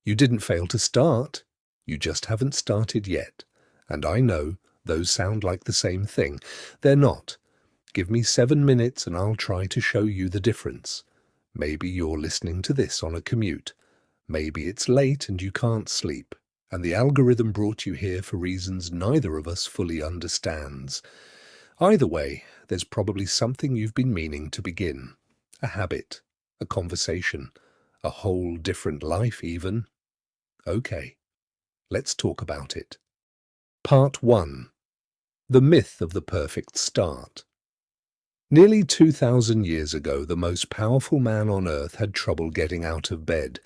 You didn't fail to start. You just haven't started yet. And I know those sound like the same thing. They're not. Give me 7 minutes and I'll try to show you the difference. Maybe you're listening to this on a commute. Maybe it's late and you can't sleep, and the algorithm brought you here for reasons neither of us fully understands. Either way, there's probably something you've been meaning to begin. A habit, a conversation, a whole different life even. Okay, let's talk about it. Part 1. The Myth of the Perfect Start. Nearly 2,000 years ago, the most powerful man on earth had trouble getting out of bed.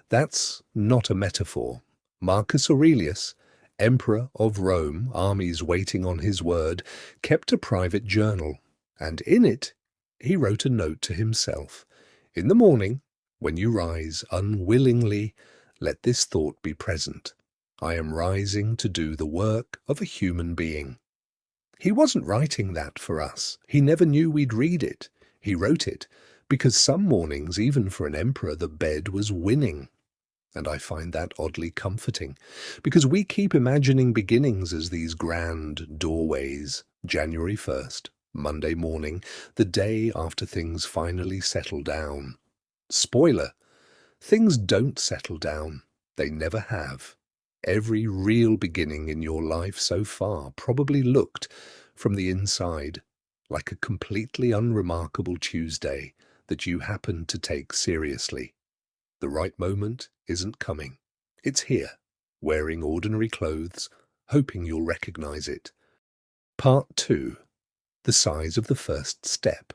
That's not a metaphor. Marcus Aurelius, Emperor of Rome, armies waiting on his word, kept a private journal, and in it he wrote a note to himself. In the morning, when you rise unwillingly, let this thought be present. I am rising to do the work of a human being. He wasn't writing that for us. He never knew we'd read it. He wrote it because some mornings, even for an emperor, the bed was winning. And I find that oddly comforting, because we keep imagining beginnings as these grand doorways. January 1st, Monday morning, the day after things finally settle down. Spoiler, things don't settle down. They never have. Every real beginning in your life so far probably looked, from the inside, like a completely unremarkable Tuesday that you happened to take seriously. The right moment isn't coming. It's here, wearing ordinary clothes, hoping you'll recognize it. Part 2. The Size of the First Step.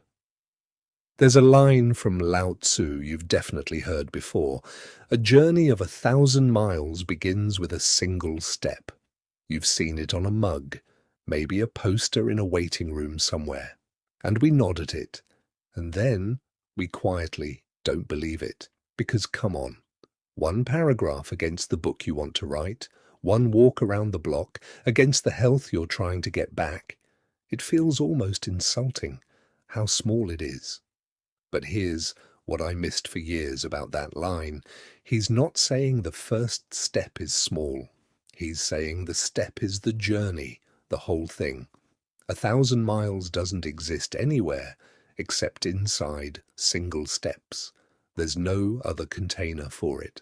There's a line from Lao Tzu you've definitely heard before. A journey of 1,000 miles begins with a single step. You've seen it on a mug, maybe a poster in a waiting room somewhere. And we nod at it. And then we quietly don't believe it. Because come on, one paragraph against the book you want to write, one walk around the block against the health you're trying to get back. It feels almost insulting how small it is. But here's what I missed for years about that line. He's not saying the first step is small. He's saying the step is the journey, the whole thing. 1,000 miles doesn't exist anywhere except inside single steps. There's no other container for it.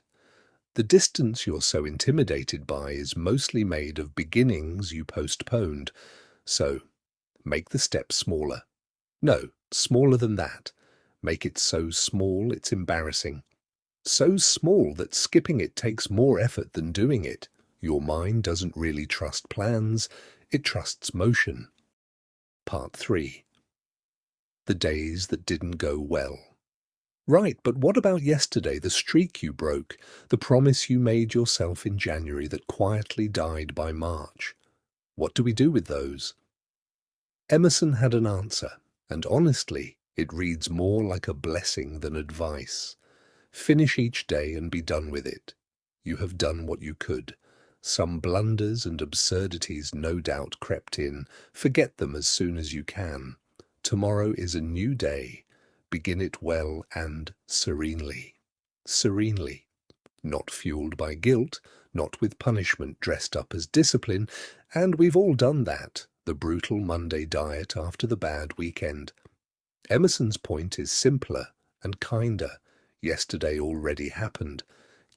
The distance you're so intimidated by is mostly made of beginnings you postponed. So, make the step smaller. No, smaller than that. Make it so small it's embarrassing. So small that skipping it takes more effort than doing it. Your mind doesn't really trust plans, it trusts motion. Part 3. The days that didn't go well. Right, but what about yesterday, the streak you broke, the promise you made yourself in January that quietly died by March? What do we do with those? Emerson had an answer, and honestly, it reads more like a blessing than advice. Finish each day and be done with it. You have done what you could. Some blunders and absurdities no doubt crept in. Forget them as soon as you can. Tomorrow is a new day. Begin it well and serenely. Serenely. Not fueled by guilt, not with punishment dressed up as discipline, and we've all done that, the brutal Monday diet after the bad weekend. Emerson's point is simpler and kinder. Yesterday already happened.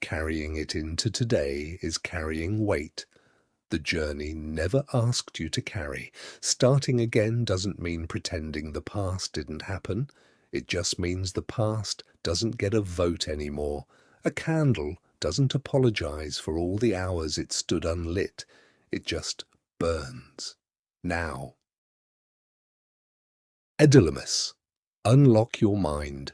Carrying it into today is carrying weight. The journey never asked you to carry. Starting again doesn't mean pretending the past didn't happen. It just means the past doesn't get a vote anymore. A candle doesn't apologize for all the hours it stood unlit. It just burns. Now. EDULUMOUS. Unlock your mind.